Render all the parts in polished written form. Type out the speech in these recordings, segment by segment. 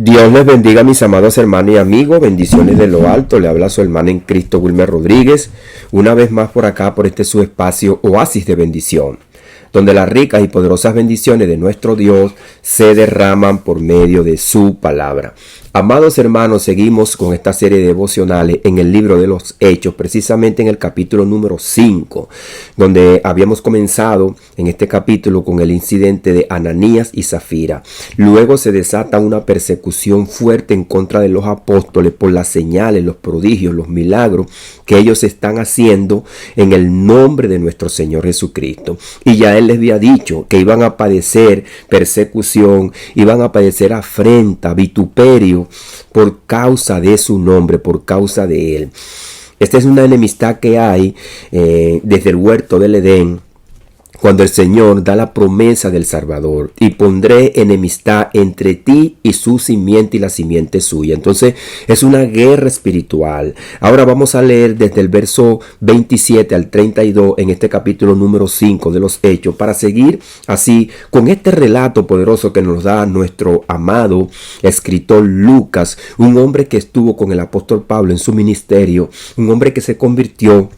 Dios les bendiga, mis amados hermanos y amigos. Bendiciones de lo alto. Le habla su hermano en Cristo, Wilmer Rodríguez. Una vez más por acá, por este su espacio, Oasis de Bendición, donde las ricas y poderosas bendiciones de nuestro Dios se derraman por medio de su palabra. Amados hermanos, seguimos con esta serie de devocionales en el libro de los Hechos, precisamente en el capítulo número 5, donde habíamos comenzado en este capítulo con el incidente de Ananías y Zafira. Luego se desata una persecución fuerte en contra de los apóstoles por las señales, los prodigios, los milagros que ellos están haciendo en el nombre de nuestro Señor Jesucristo. Y ya Él les había dicho que iban a padecer persecución, iban a padecer afrenta, vituperio, por causa de su nombre, por causa de Él. Esta es una enemistad que hay desde el huerto del Edén, cuando el Señor da la promesa del Salvador: y pondré enemistad entre ti y su simiente y la simiente suya. Entonces es una guerra espiritual. Ahora vamos a leer desde el verso 27 al 32 en este capítulo número 5 de los Hechos, para seguir así con este relato poderoso que nos da nuestro amado escritor Lucas, un hombre que estuvo con el apóstol Pablo en su ministerio, un hombre que se convirtió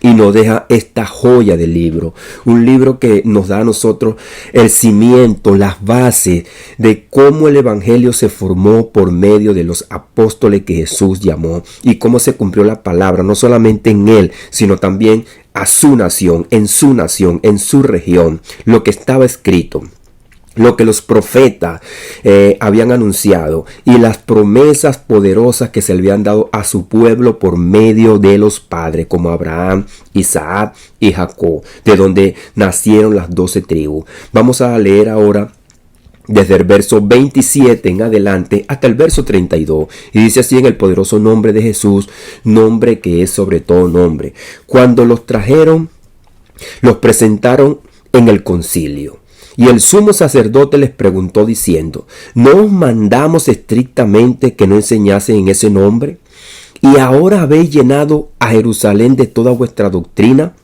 y nos deja esta joya de libro, un libro que nos da a nosotros el cimiento, las bases de cómo el evangelio se formó por medio de los apóstoles que Jesús llamó, y cómo se cumplió la palabra, no solamente en él, sino también a su nación, en su región, lo que estaba escrito, lo que los profetas habían anunciado, y las promesas poderosas que se le habían dado a su pueblo por medio de los padres, como Abraham, Isaac y Jacob, de donde nacieron las 12 tribus. Vamos a leer ahora desde el verso 27 en adelante hasta el verso 32. Y dice así: en el poderoso nombre de Jesús, nombre que es sobre todo nombre. Cuando los trajeron, los presentaron en el concilio. Y el sumo sacerdote les preguntó diciendo: ¿no os mandamos estrictamente que no enseñasen en ese nombre? ¿Y ahora habéis llenado a Jerusalén de toda vuestra doctrina?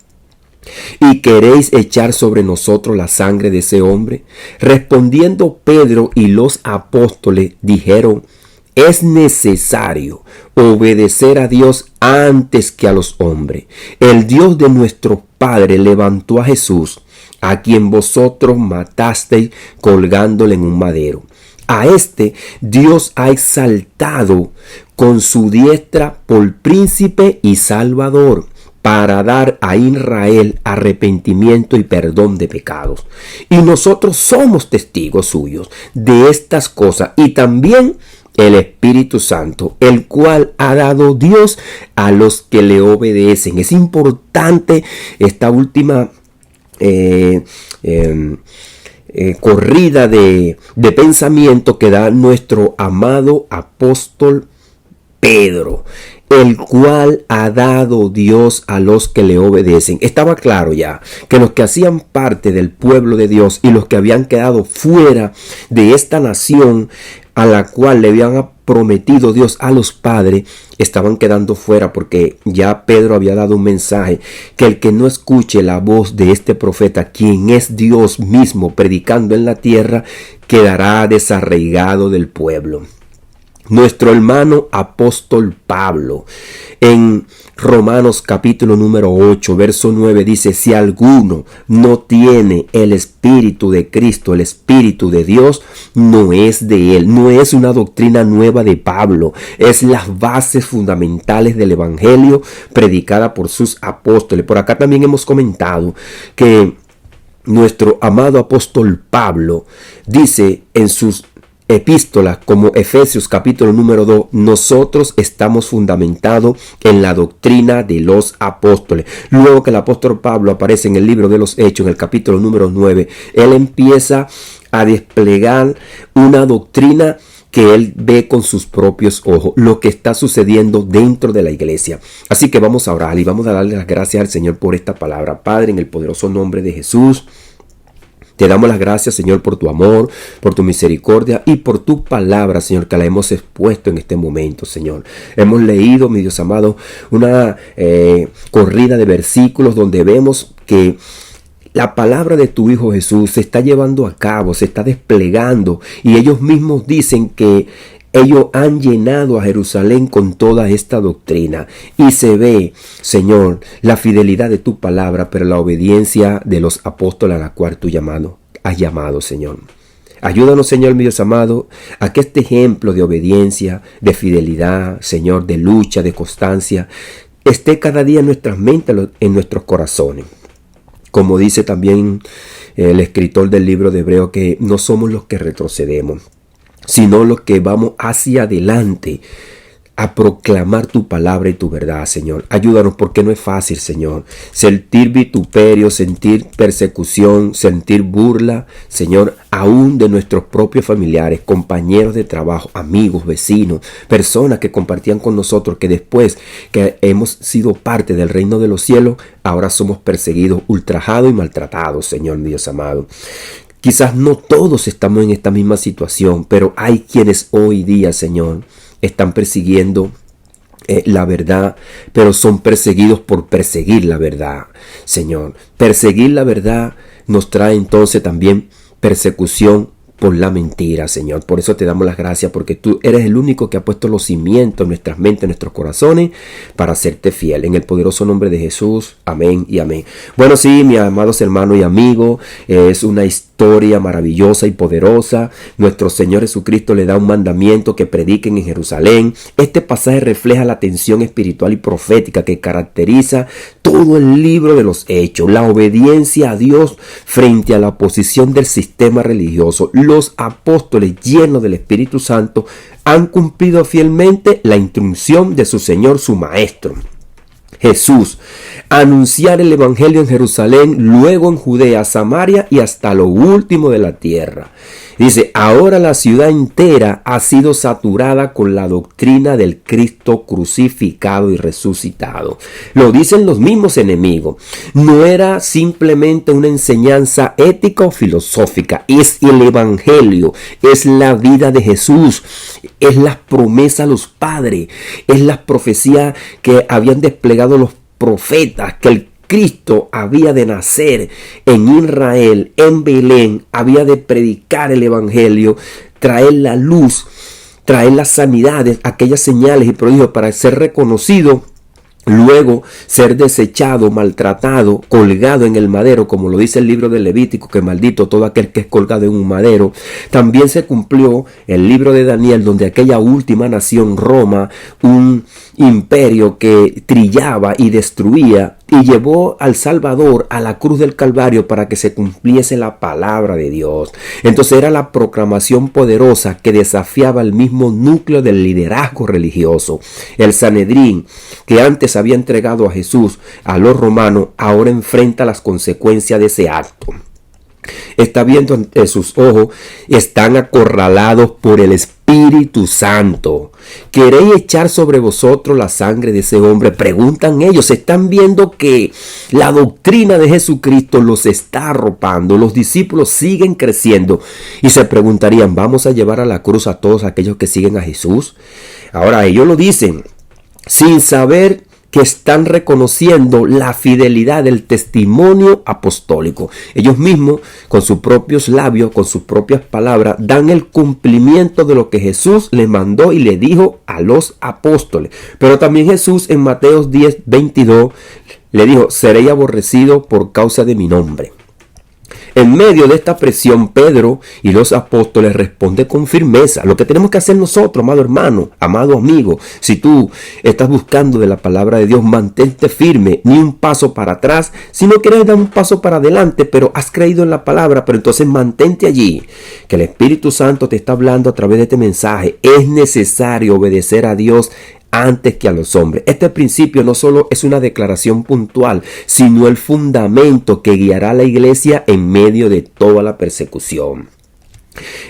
¿Y queréis echar sobre nosotros la sangre de ese hombre? Respondiendo Pedro y los apóstoles dijeron: es necesario obedecer a Dios antes que a los hombres. El Dios de nuestros padres levantó a Jesús, a quien vosotros matasteis colgándole en un madero. A este Dios ha exaltado con su diestra por príncipe y salvador, para dar a Israel arrepentimiento y perdón de pecados. Y nosotros somos testigos suyos de estas cosas, y también el Espíritu Santo, el cual ha dado Dios a los que le obedecen. Es importante esta última corrida de pensamiento que da nuestro amado apóstol Pedro, el cual ha dado Dios a los que le obedecen. Estaba claro ya que los que hacían parte del pueblo de Dios y los que habían quedado fuera de esta nación a la cual le habían prometido Dios a los padres, estaban quedando fuera, porque ya Pedro había dado un mensaje: que el que no escuche la voz de este profeta, quien es Dios mismo predicando en la tierra, quedará desarraigado del pueblo. Nuestro hermano apóstol Pablo, en Romanos capítulo número 8, verso 9, dice: si alguno no tiene el Espíritu de Cristo, el Espíritu de Dios, no es de él. No es una doctrina nueva de Pablo, es las bases fundamentales del Evangelio predicada por sus apóstoles. Por acá también hemos comentado que nuestro amado apóstol Pablo dice en sus epístolas, como Efesios capítulo número 2, nosotros estamos fundamentados en la doctrina de los apóstoles. Luego que el apóstol Pablo aparece en el libro de los Hechos, en el capítulo número 9, él empieza a desplegar una doctrina que él ve con sus propios ojos, lo que está sucediendo dentro de la iglesia. Así que vamos a orar y vamos a darle las gracias al Señor por esta palabra. Padre, en el poderoso nombre de Jesús, te damos las gracias, Señor, por tu amor, por tu misericordia y por tu palabra, Señor, que la hemos expuesto en este momento, Señor. Hemos leído, mi Dios amado, una corrida de versículos donde vemos que la palabra de tu Hijo Jesús se está llevando a cabo, se está desplegando, y ellos mismos dicen que ellos han llenado a Jerusalén con toda esta doctrina. Y se ve, Señor, la fidelidad de tu palabra, pero la obediencia de los apóstoles a la cual tú has llamado, Señor. Ayúdanos, Señor, mi Dios amado, a que este ejemplo de obediencia, de fidelidad, Señor, de lucha, de constancia, esté cada día en nuestras mentes, en nuestros corazones. Como dice también el escritor del libro de Hebreos, que no somos los que retrocedemos, sino los que vamos hacia adelante a proclamar tu palabra y tu verdad, Señor. Ayúdanos, porque no es fácil, Señor. Sentir vituperio, sentir persecución, sentir burla, Señor, aún de nuestros propios familiares, compañeros de trabajo, amigos, vecinos, personas que compartían con nosotros, que después que hemos sido parte del reino de los cielos, ahora somos perseguidos, ultrajados y maltratados, Señor, mi Dios amado. Quizás no todos estamos en esta misma situación, pero hay quienes hoy día, Señor, están persiguiendo la verdad, pero son perseguidos por perseguir la verdad, Señor. Perseguir la verdad nos trae entonces también persecución por la mentira, Señor. Por eso te damos las gracias, porque tú eres el único que ha puesto los cimientos en nuestras mentes, en nuestros corazones, para hacerte fiel. En el poderoso nombre de Jesús. Amén y amén. Bueno, sí, mis amados hermanos y amigos, es una historia maravillosa y poderosa. Nuestro Señor Jesucristo le da un mandamiento que prediquen en Jerusalén. Este pasaje refleja la tensión espiritual y profética que caracteriza todo el libro de los Hechos. La obediencia a Dios frente a la oposición del sistema religioso. Los apóstoles, llenos del Espíritu Santo, han cumplido fielmente la instrucción de su Señor, su Maestro Jesús, anunciar el Evangelio en Jerusalén, luego en Judea, Samaria y hasta lo último de la tierra. Dice, ahora la ciudad entera ha sido saturada con la doctrina del Cristo crucificado y resucitado. Lo dicen los mismos enemigos. No era simplemente una enseñanza ética o filosófica. Es el Evangelio, es la vida de Jesús, es las promesas a los padres, es las profecías que habían desplegado los profetas, que el Cristo había de nacer en Israel, en Belén, había de predicar el Evangelio, traer la luz, traer las sanidades, aquellas señales y prodigios para ser reconocido, luego ser desechado, maltratado, colgado en el madero, como lo dice el libro de Levítico, que maldito todo aquel que es colgado en un madero. También se cumplió el libro de Daniel, donde aquella última nación, Roma, un imperio que trillaba y destruía, y llevó al Salvador a la cruz del Calvario para que se cumpliese la palabra de Dios. Entonces era la proclamación poderosa que desafiaba el mismo núcleo del liderazgo religioso. El Sanedrín, que antes había entregado a Jesús a los romanos, ahora enfrenta las consecuencias de ese acto. Está viendo ante sus ojos, están acorralados por el Espíritu Santo. ¿Queréis echar sobre vosotros la sangre de ese hombre? Preguntan ellos. Están viendo que la doctrina de Jesucristo los está arropando. Los discípulos siguen creciendo y se preguntarían, ¿vamos a llevar a la cruz a todos aquellos que siguen a Jesús? Ahora ellos lo dicen sin saber que están reconociendo la fidelidad del testimonio apostólico. Ellos mismos, con sus propios labios, con sus propias palabras, dan el cumplimiento de lo que Jesús les mandó y le dijo a los apóstoles. Pero también Jesús en Mateo 10:22 le dijo, seréis aborrecidos por causa de mi nombre. En medio de esta presión, Pedro y los apóstoles responden con firmeza. Lo que tenemos que hacer nosotros, amado hermano, amado amigo, si tú estás buscando de la palabra de Dios, mantente firme, ni un paso para atrás. Si no quieres dar un paso para adelante, pero has creído en la palabra, pero entonces mantente allí, que el Espíritu Santo te está hablando a través de este mensaje. Es necesario obedecer a Dios antes que a los hombres. Este principio no solo es una declaración puntual, sino el fundamento que guiará a la iglesia en medio de toda la persecución.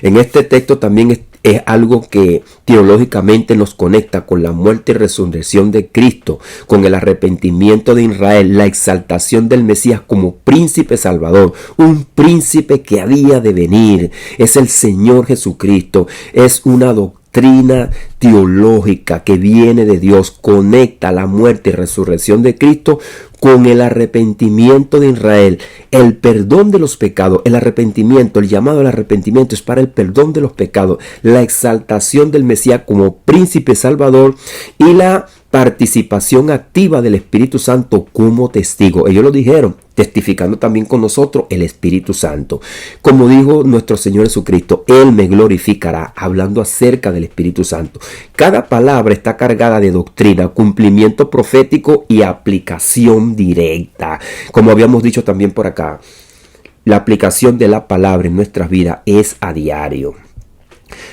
En este texto también es algo que teológicamente nos conecta con la muerte y resurrección de Cristo, con el arrepentimiento de Israel, la exaltación del Mesías como príncipe salvador, un príncipe que había de venir. Es el Señor Jesucristo, es una doctrina doctrina teológica que viene de Dios conecta la muerte y resurrección de Cristo con el arrepentimiento de Israel, el perdón de los pecados. El arrepentimiento, el llamado al arrepentimiento es para el perdón de los pecados, la exaltación del Mesías como príncipe salvador y la participación activa del Espíritu Santo como testigo. Ellos lo dijeron, testificando también con nosotros el Espíritu Santo. Como dijo nuestro Señor Jesucristo, Él me glorificará, hablando acerca del Espíritu Santo. Cada palabra está cargada de doctrina, cumplimiento profético y aplicación directa. Como habíamos dicho también por acá, la aplicación de la palabra en nuestras vidas es a diario.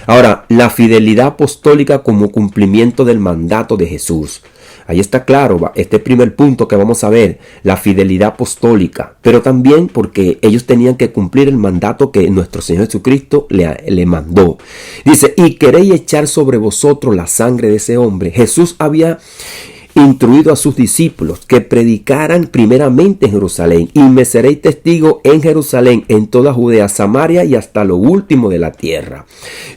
Ahora, la fidelidad apostólica como cumplimiento del mandato de Jesús. Ahí está claro, este primer punto que vamos a ver, la fidelidad apostólica, pero también porque ellos tenían que cumplir el mandato que nuestro Señor Jesucristo le mandó. Dice, y queréis echar sobre vosotros la sangre de ese hombre. Jesús había instruido a sus discípulos que predicaran primeramente en Jerusalén, y me seréis testigo en Jerusalén, en toda Judea, Samaria y hasta lo último de la tierra.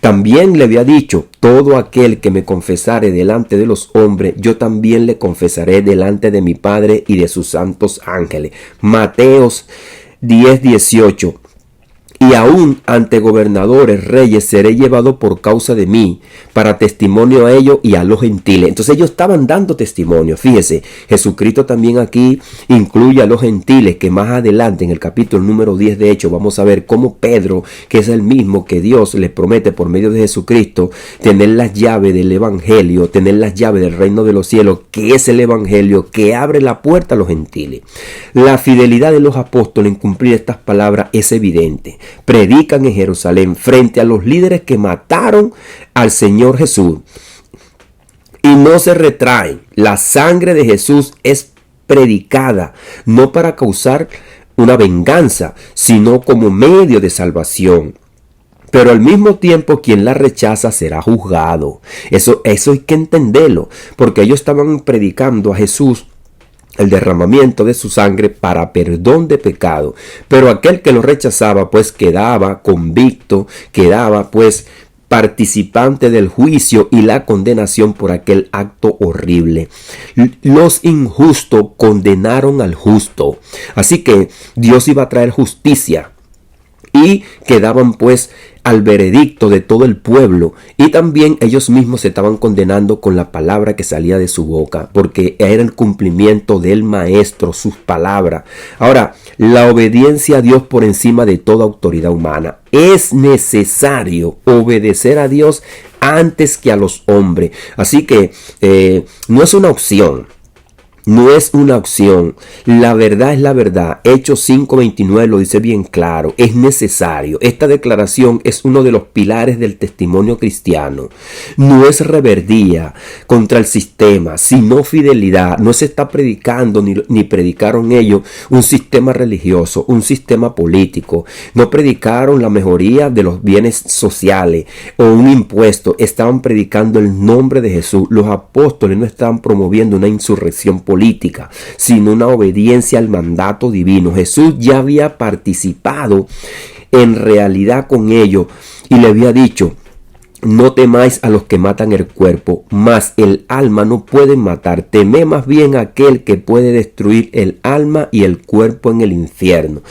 También le había dicho, todo aquel que me confesare delante de los hombres, yo también le confesaré delante de mi Padre y de sus santos ángeles. Mateos 10:18. Y aún ante gobernadores, reyes, seré llevado por causa de mí, para testimonio a ellos y a los gentiles. Entonces ellos estaban dando testimonio. Fíjese, Jesucristo también aquí incluye a los gentiles, que más adelante en el capítulo número 10 de Hechos vamos a ver cómo Pedro, que es el mismo que Dios le promete por medio de Jesucristo, tener las llaves del evangelio, tener las llaves del reino de los cielos, que es el evangelio que abre la puerta a los gentiles. La fidelidad de los apóstoles en cumplir estas palabras es evidente. Predican en Jerusalén frente a los líderes que mataron al Señor Jesús y no se retraen. La sangre de Jesús es predicada no para causar una venganza, sino como medio de salvación. Pero al mismo tiempo quien la rechaza será juzgado. Eso hay que entenderlo, porque ellos estaban predicando a Jesús el derramamiento de su sangre para perdón de pecado, pero aquel que lo rechazaba pues quedaba convicto, quedaba pues participante del juicio y la condenación por aquel acto horrible. Los injustos condenaron al justo, así que Dios iba a traer justicia y quedaban pues al veredicto de todo el pueblo, y también ellos mismos se estaban condenando con la palabra que salía de su boca, porque era el cumplimiento del maestro, sus palabras. Ahora, la obediencia a Dios por encima de toda autoridad humana. Es necesario obedecer a Dios antes que a los hombres. Así que no es una opción. No es una opción. La verdad es la verdad. Hechos 5:29 lo dice bien claro. Es necesario. Esta declaración es uno de los pilares del testimonio cristiano. No es rebeldía contra el sistema, sino fidelidad. No se está predicando ni predicaron ellos un sistema religioso, un sistema político. No predicaron la mejoría de los bienes sociales o un impuesto. Estaban predicando el nombre de Jesús. Los apóstoles no estaban promoviendo una insurrección política, sino una obediencia al mandato divino. Jesús ya había participado en realidad con ellos y le había dicho: no temáis a los que matan el cuerpo, mas el alma no pueden matar. Temed más bien a aquel que puede destruir el alma y el cuerpo en el infierno.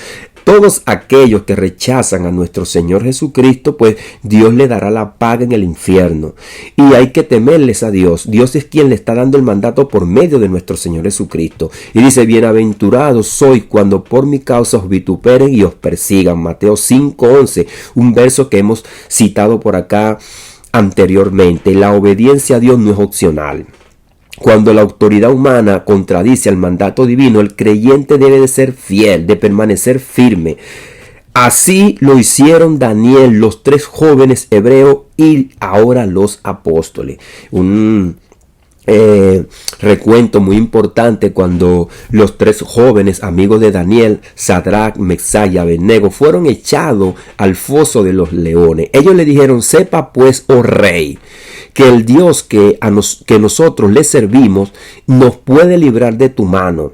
Todos aquellos que rechazan a nuestro Señor Jesucristo, pues Dios le dará la paga en el infierno. Y hay que temerles a Dios. Dios es quien le está dando el mandato por medio de nuestro Señor Jesucristo. Y dice: bienaventurados sois cuando por mi causa os vituperen y os persigan. Mateo 5:11, un verso que hemos citado por acá anteriormente. La obediencia a Dios no es opcional. Cuando la autoridad humana contradice al mandato divino, el creyente debe de ser fiel, de permanecer firme. Así lo hicieron Daniel, los 3 jóvenes hebreos y ahora los apóstoles. Un recuento muy importante cuando los 3 jóvenes amigos de Daniel, Sadrach, Mesach y Abednego, fueron echados al foso de los leones. Ellos le dijeron: sepa pues, oh rey, que el Dios que nosotros le servimos nos puede librar de tu mano.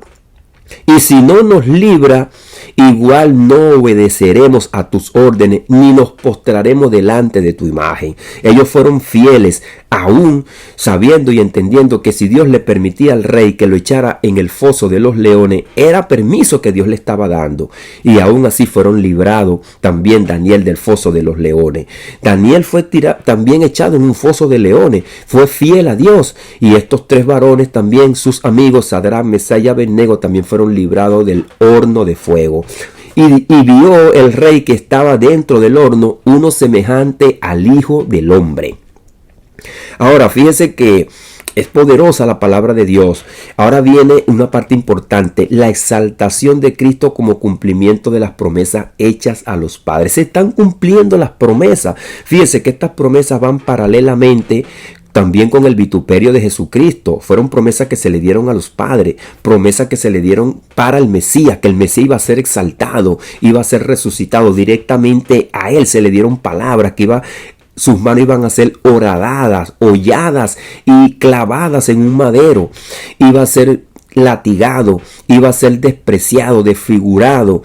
Y si no nos libra igual no obedeceremos a tus órdenes, ni nos postraremos delante de tu imagen. Ellos fueron fieles, aún sabiendo y entendiendo que si Dios le permitía al rey que lo echara en el foso de los leones, era permiso que Dios le estaba dando. Y aún así fueron librados también Daniel del foso de los leones. Daniel fue también echado en un foso de leones. Fue fiel a Dios. Y estos tres varones también, sus amigos, Sadrach, Mesach y Abednego, también fueron librados del horno de fuego. Y vio el rey que estaba dentro del horno uno semejante al Hijo del Hombre. Ahora, fíjense que es poderosa la palabra de Dios. Ahora viene una parte importante, la exaltación de Cristo como cumplimiento de las promesas hechas a los padres. Se están cumpliendo las promesas. Fíjense que estas promesas van paralelamente también con el vituperio de Jesucristo. Fueron promesas que se le dieron a los padres, promesas que se le dieron para el Mesías, que el Mesías iba a ser exaltado, iba a ser resucitado. Directamente a él se le dieron palabras que sus manos iban a ser horadadas, holladas y clavadas en un madero. Iba a ser latigado, iba a ser despreciado, desfigurado.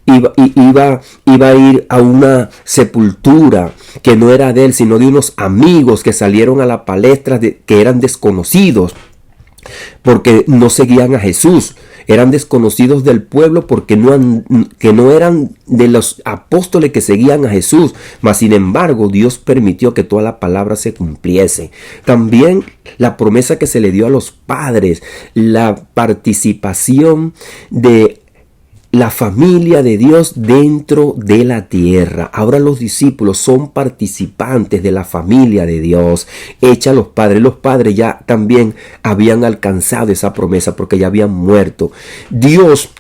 Iba a ir a una sepultura que no era de él, sino de unos amigos que salieron a la palestra que eran desconocidos porque no seguían a Jesús. Eran desconocidos del pueblo porque no eran de los apóstoles que seguían a Jesús. Mas sin embargo, Dios permitió que toda la palabra se cumpliese. También la promesa que se le dio a los padres, la participación de la familia de Dios dentro de la tierra. Ahora los discípulos son participantes de la familia de Dios hecha a los padres. Los padres ya también habían alcanzado esa promesa porque ya habían muerto. Dios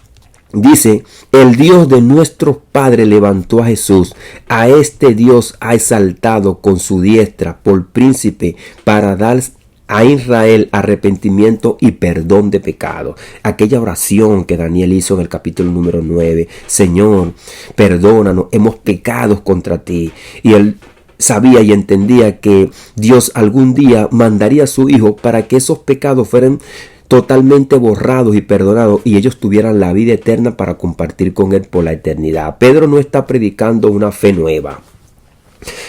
dice, el Dios de nuestros padres levantó a Jesús. A este Dios ha exaltado con su diestra por príncipe para dar a Israel arrepentimiento y perdón de pecado. Aquella oración que Daniel hizo en el capítulo número 9. Señor, perdónanos, hemos pecado contra ti. Y él sabía y entendía que Dios algún día mandaría a su Hijo para que esos pecados fueran totalmente borrados y perdonados y ellos tuvieran la vida eterna para compartir con él por la eternidad. Pedro no está predicando una fe nueva,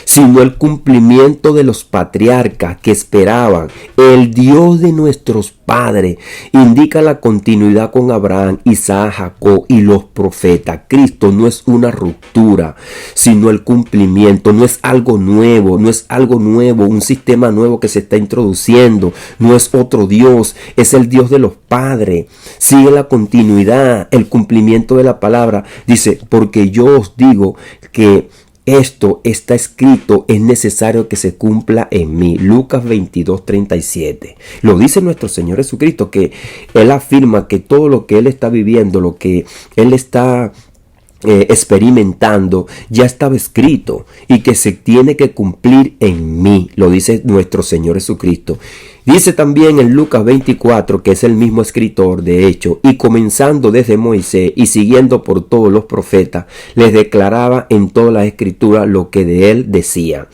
sino el cumplimiento de los patriarcas que esperaban. El Dios de nuestros padres indica la continuidad con Abraham, Isaac, Jacob y los profetas. Cristo no es una ruptura, sino el cumplimiento. No es algo nuevo, un sistema nuevo que se está introduciendo. No es otro Dios, es el Dios de los padres. Sigue la continuidad, el cumplimiento de la palabra. Dice, porque yo os digo que esto está escrito, es necesario que se cumpla en mí. Lucas 22:37. Lo dice nuestro Señor Jesucristo, que Él afirma que todo lo que Él está viviendo, lo que Él está experimentando, ya estaba escrito y que se tiene que cumplir en mí. Lo dice nuestro Señor Jesucristo. Dice también en Lucas 24, que es el mismo escritor, de hecho, y comenzando desde Moisés y siguiendo por todos los profetas, les declaraba en toda la escritura lo que de él decía.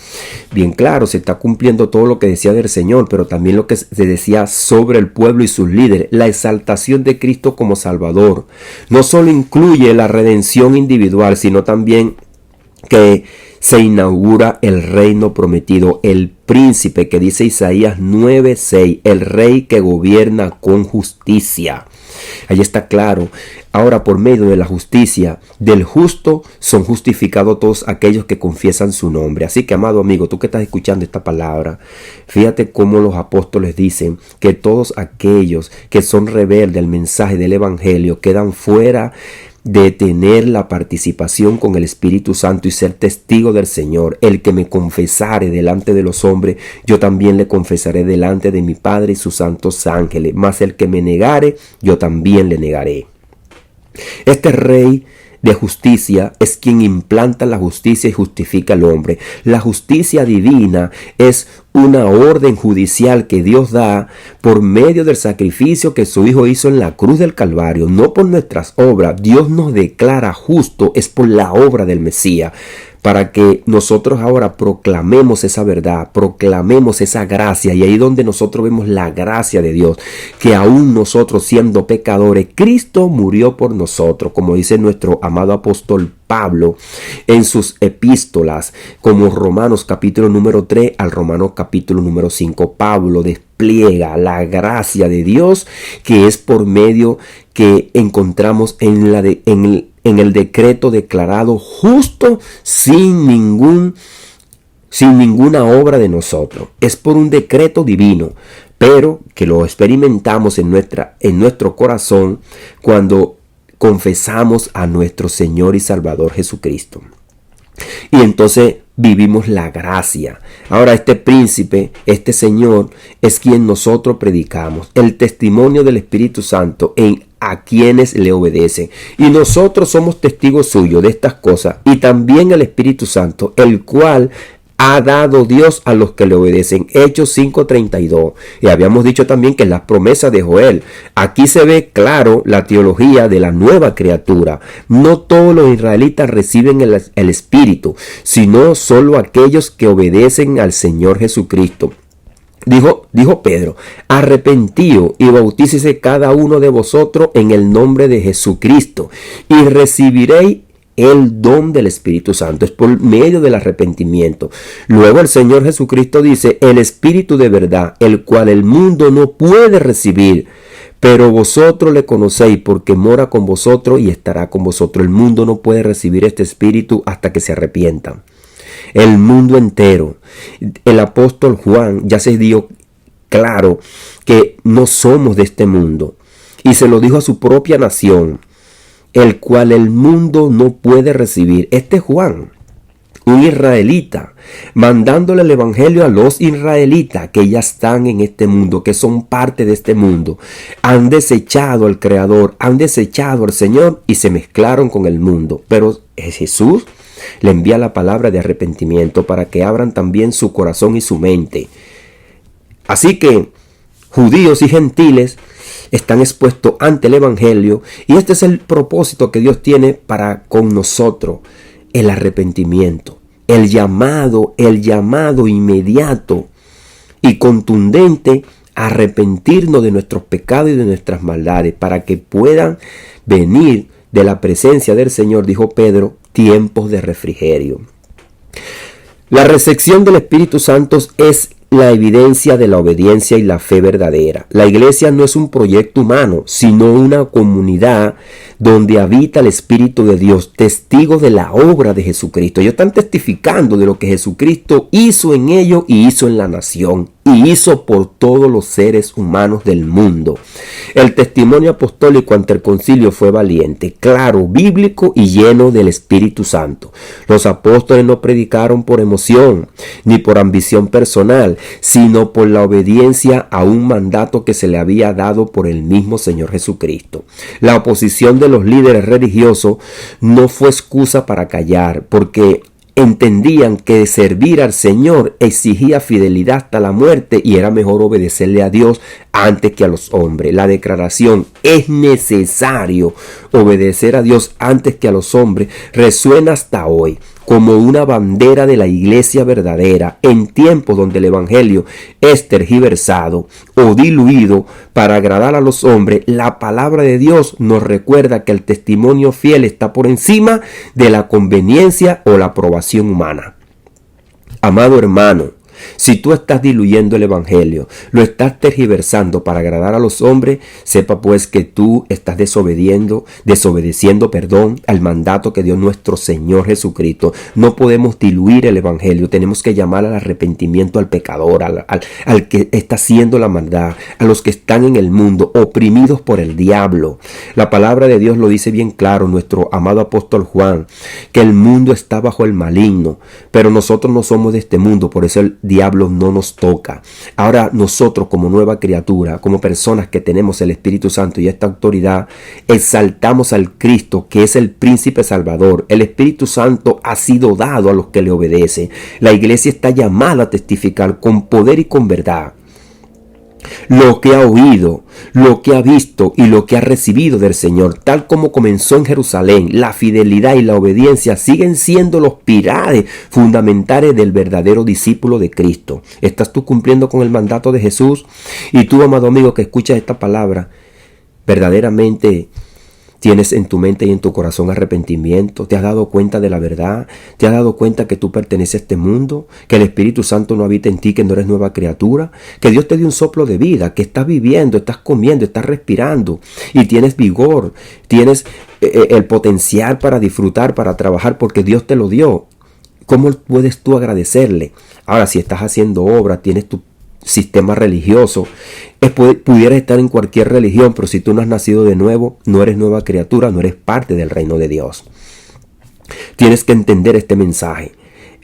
Bien claro, se está cumpliendo todo lo que decía del Señor, pero también lo que se decía sobre el pueblo y sus líderes. La exaltación de Cristo como Salvador no solo incluye la redención individual, sino también que se inaugura el reino prometido, el príncipe que dice Isaías 9:6, el rey que gobierna con justicia. Ahí está claro. Ahora, por medio de la justicia del justo son justificados todos aquellos que confiesan su nombre. Así que, amado amigo, tú que estás escuchando esta palabra, fíjate cómo los apóstoles dicen que todos aquellos que son rebeldes al mensaje del evangelio quedan fuera de tener la participación con el Espíritu Santo y ser testigo del Señor. El que me confesare delante de los hombres, yo también le confesaré delante de mi Padre y sus santos ángeles. Mas el que me negare, yo también le negaré. Este Rey de justicia es quien implanta la justicia y justifica al hombre. La justicia divina es una orden judicial que Dios da por medio del sacrificio que su Hijo hizo en la cruz del Calvario, no por nuestras obras. Dios nos declara justo, es por la obra del Mesías, para que nosotros ahora proclamemos esa verdad, proclamemos esa gracia. Y ahí donde nosotros vemos la gracia de Dios, que aún nosotros siendo pecadores, Cristo murió por nosotros, como dice nuestro amado apóstol Pablo en sus epístolas, como Romanos capítulo número 3 al Romanos capítulo número 5. Pablo despliega la gracia de Dios, que es por medio que encontramos en el decreto declarado justo sin ninguna obra de nosotros. Es por un decreto divino, pero que lo experimentamos en nuestro corazón cuando confesamos a nuestro Señor y Salvador Jesucristo. Y entonces vivimos la gracia. Ahora este príncipe, este Señor, es quien nosotros predicamos. El testimonio del Espíritu Santo a quienes le obedecen. Y nosotros somos testigos suyos de estas cosas. Y también el Espíritu Santo, el cual ha dado Dios a los que le obedecen. Hechos 5:32. Y habíamos dicho también que las promesas de Joel. Aquí se ve claro la teología de la nueva criatura. No todos los israelitas reciben el Espíritu, sino solo aquellos que obedecen al Señor Jesucristo. Dijo Pedro: arrepentíos y bautícese cada uno de vosotros en el nombre de Jesucristo y recibiréis el don del Espíritu Santo. Es por medio del arrepentimiento. Luego el Señor Jesucristo dice: el Espíritu de verdad, el cual el mundo no puede recibir, pero vosotros le conocéis porque mora con vosotros y estará con vosotros. El mundo no puede recibir este Espíritu hasta que se arrepientan. El mundo entero. El apóstol Juan ya se dio claro que no somos de este mundo, y se lo dijo a su propia nación, el cual el mundo no puede recibir. Este Juan, un israelita, mandándole el evangelio a los israelitas que ya están en este mundo, que son parte de este mundo, han desechado al Creador, han desechado al Señor y se mezclaron con el mundo. Pero Jesús le envía la palabra de arrepentimiento para que abran también su corazón y su mente. Así que judíos y gentiles están expuestos ante el evangelio, y este es el propósito que Dios tiene para con nosotros: el arrepentimiento, el llamado inmediato y contundente a arrepentirnos de nuestros pecados y de nuestras maldades, para que puedan venir de la presencia del Señor, dijo Pedro, tiempos de refrigerio. La recepción del Espíritu Santo es la evidencia de la obediencia y la fe verdadera. La iglesia no es un proyecto humano, sino una comunidad donde habita el Espíritu de Dios, testigos de la obra de Jesucristo. Ellos están testificando de lo que Jesucristo hizo en ellos y hizo en la nación, y hizo por todos los seres humanos del mundo. El testimonio apostólico ante el concilio fue valiente, claro, bíblico y lleno del Espíritu Santo. Los apóstoles no predicaron por emoción ni por ambición personal, sino por la obediencia a un mandato que se le había dado por el mismo Señor Jesucristo. La oposición de los líderes religiosos no fue excusa para callar, porque entendían que servir al Señor exigía fidelidad hasta la muerte y era mejor obedecerle a Dios antes que a los hombres. La declaración "es necesario obedecer a Dios antes que a los hombres" resuena hasta hoy como una bandera de la iglesia verdadera en tiempos donde el evangelio es tergiversado o diluido para agradar a los hombres. La palabra de Dios nos recuerda que el testimonio fiel está por encima de la conveniencia o la aprobación humana. Amado hermano, si tú estás diluyendo el evangelio, lo estás tergiversando para agradar a los hombres, sepa pues que tú estás desobedeciendo, al mandato que dio nuestro Señor Jesucristo. No podemos diluir el evangelio, tenemos que llamar al arrepentimiento al pecador, al que está haciendo la maldad, a los que están en el mundo, oprimidos por el diablo. La palabra de Dios lo dice bien claro, nuestro amado apóstol Juan, que el mundo está bajo el maligno, pero nosotros no somos de este mundo, por eso él diablo no nos toca. Ahora nosotros como nueva criatura, como personas que tenemos el Espíritu Santo y esta autoridad, exaltamos al Cristo que es el príncipe salvador. El Espíritu Santo ha sido dado a los que le obedecen. La iglesia está llamada a testificar con poder y con verdad lo que ha oído, lo que ha visto y lo que ha recibido del Señor. Tal como comenzó en Jerusalén, la fidelidad y la obediencia siguen siendo los pilares fundamentales del verdadero discípulo de Cristo. ¿Estás tú cumpliendo con el mandato de Jesús? Y tú, amado amigo, que escuchas esta palabra, verdaderamente ¿tienes en tu mente y en tu corazón arrepentimiento? ¿Te has dado cuenta de la verdad? ¿Te has dado cuenta que tú perteneces a este mundo? ¿Que el Espíritu Santo no habita en ti, que no eres nueva criatura? ¿Que Dios te dio un soplo de vida? ¿Que estás viviendo, estás comiendo, estás respirando? Y tienes vigor, tienes el potencial para disfrutar, para trabajar, porque Dios te lo dio. ¿Cómo puedes tú agradecerle? Ahora, si estás haciendo obra, tienes tu sistema religioso, pudieras estar en cualquier religión, pero si tú no has nacido de nuevo, no eres nueva criatura, no eres parte del reino de Dios. Tienes que entender este mensaje.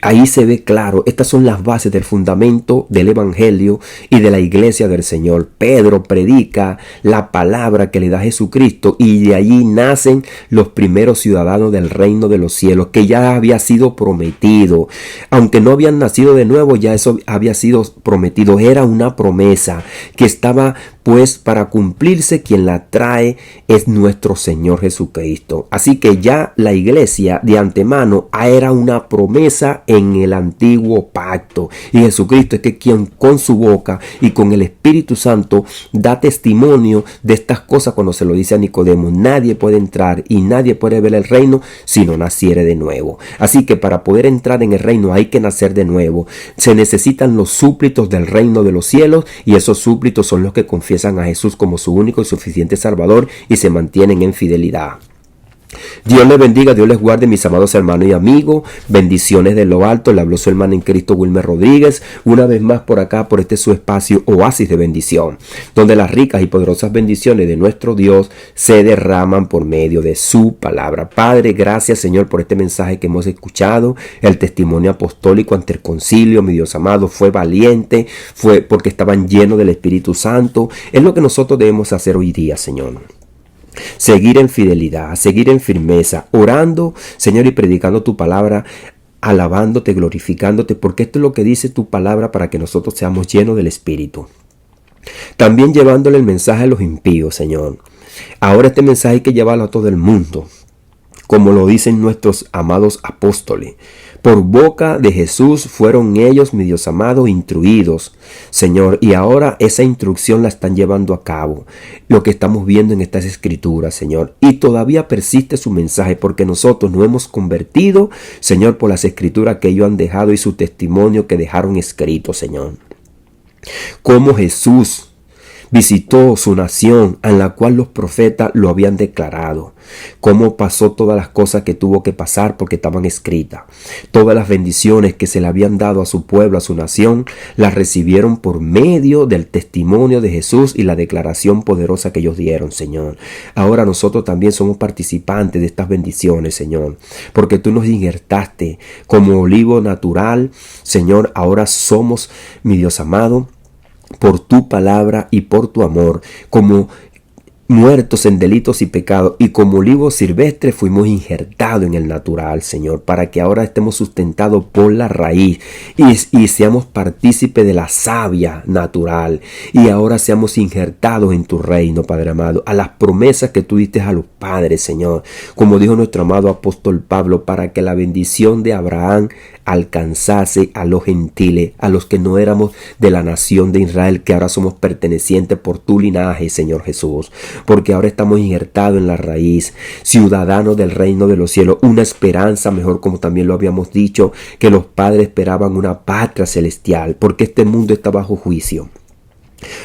Ahí se ve claro, estas son las bases del fundamento del Evangelio y de la iglesia del Señor. Pedro predica la palabra que le da Jesucristo y de allí nacen los primeros ciudadanos del reino de los cielos, que ya había sido prometido. Aunque no habían nacido de nuevo, ya eso había sido prometido. Era una promesa que estaba pues para cumplirse. Quien la trae es nuestro Señor Jesucristo. Así que ya la iglesia de antemano era una promesa en el antiguo pacto. Y Jesucristo es que quien con su boca y con el Espíritu Santo da testimonio de estas cosas cuando se lo dice a Nicodemo. Nadie puede entrar y nadie puede ver el reino si no naciere de nuevo. Así que para poder entrar en el reino hay que nacer de nuevo. Se necesitan los súbditos del reino de los cielos y esos súbditos son los que confiesan a Jesús como su único y suficiente Salvador y se mantienen en fidelidad. Dios les bendiga, Dios les guarde, mis amados hermanos y amigos. Bendiciones de lo alto. Le habló su hermano en Cristo, Wilmer Rodríguez, una vez más por acá, por este su espacio Oasis de Bendición, donde las ricas y poderosas bendiciones de nuestro Dios se derraman por medio de su palabra. Padre, gracias, Señor, por este mensaje que hemos escuchado. El testimonio apostólico ante el concilio, mi Dios amado, fue valiente, fue porque estaban llenos del Espíritu Santo. Es lo que nosotros debemos hacer hoy día, Señor. Seguir en fidelidad, seguir en firmeza, orando, Señor, y predicando tu palabra, alabándote, glorificándote, porque esto es lo que dice tu palabra para que nosotros seamos llenos del Espíritu. También llevándole el mensaje a los impíos, Señor. Ahora este mensaje hay que llevarlo a todo el mundo, como lo dicen nuestros amados apóstoles. Por boca de Jesús fueron ellos, mi Dios amado, instruidos, Señor, y ahora esa instrucción la están llevando a cabo, lo que estamos viendo en estas escrituras, Señor, y todavía persiste su mensaje, porque nosotros nos hemos convertido, Señor, por las escrituras que ellos han dejado y su testimonio que dejaron escrito, Señor. Como Jesús visitó su nación en la cual los profetas lo habían declarado. Cómo pasó todas las cosas que tuvo que pasar porque estaban escritas. Todas las bendiciones que se le habían dado a su pueblo, a su nación, las recibieron por medio del testimonio de Jesús y la declaración poderosa que ellos dieron, Señor. Ahora nosotros también somos participantes de estas bendiciones, Señor, porque tú nos injertaste como olivo natural, Señor. Ahora somos, mi Dios amado, por tu palabra y por tu amor, como muertos en delitos y pecados, y como olivo silvestre fuimos injertados en el natural, Señor, para que ahora estemos sustentados por la raíz y seamos partícipes de la savia natural, y ahora seamos injertados en tu reino, Padre amado, a las promesas que tú diste a los padres, Señor, como dijo nuestro amado apóstol Pablo, para que la bendición de Abraham alcanzase a los gentiles, a los que no éramos de la nación de Israel, que ahora somos pertenecientes por tu linaje, Señor Jesús, porque ahora estamos injertados en la raíz, ciudadanos del reino de los cielos, una esperanza mejor, como también lo habíamos dicho, que los padres esperaban una patria celestial, porque este mundo está bajo juicio,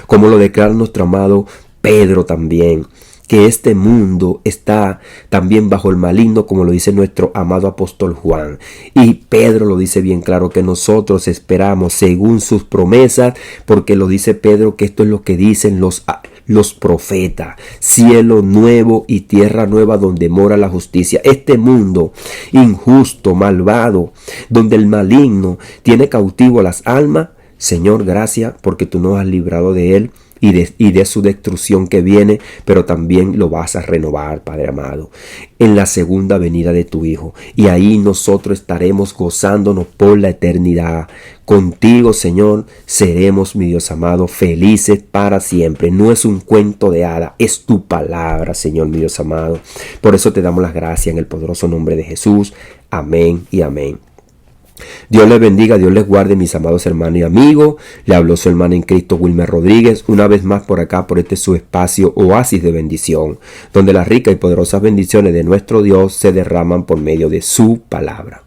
como lo declara nuestro amado Pedro también, que este mundo está también bajo el maligno, como lo dice nuestro amado apóstol Juan. Y Pedro lo dice bien claro, que nosotros esperamos según sus promesas, porque lo dice Pedro, que esto es lo que dicen los los profetas, cielo nuevo y tierra nueva donde mora la justicia. Este mundo injusto, malvado, donde el maligno tiene cautivo las almas, Señor, gracias porque tú nos has librado de él y de su destrucción que viene, pero también lo vas a renovar, Padre amado, en la segunda venida de tu Hijo. Y ahí nosotros estaremos gozándonos por la eternidad. Contigo, Señor, seremos, mi Dios amado, felices para siempre. No es un cuento de hada, es tu palabra, Señor, mi Dios amado. Por eso te damos las gracias en el poderoso nombre de Jesús. Amén y amén. Dios les bendiga, Dios les guarde, mis amados hermanos y amigos. Le habló su hermano en Cristo, Wilmer Rodríguez, una vez más por acá, por este su espacio Oasis de Bendición, donde las ricas y poderosas bendiciones de nuestro Dios se derraman por medio de su palabra.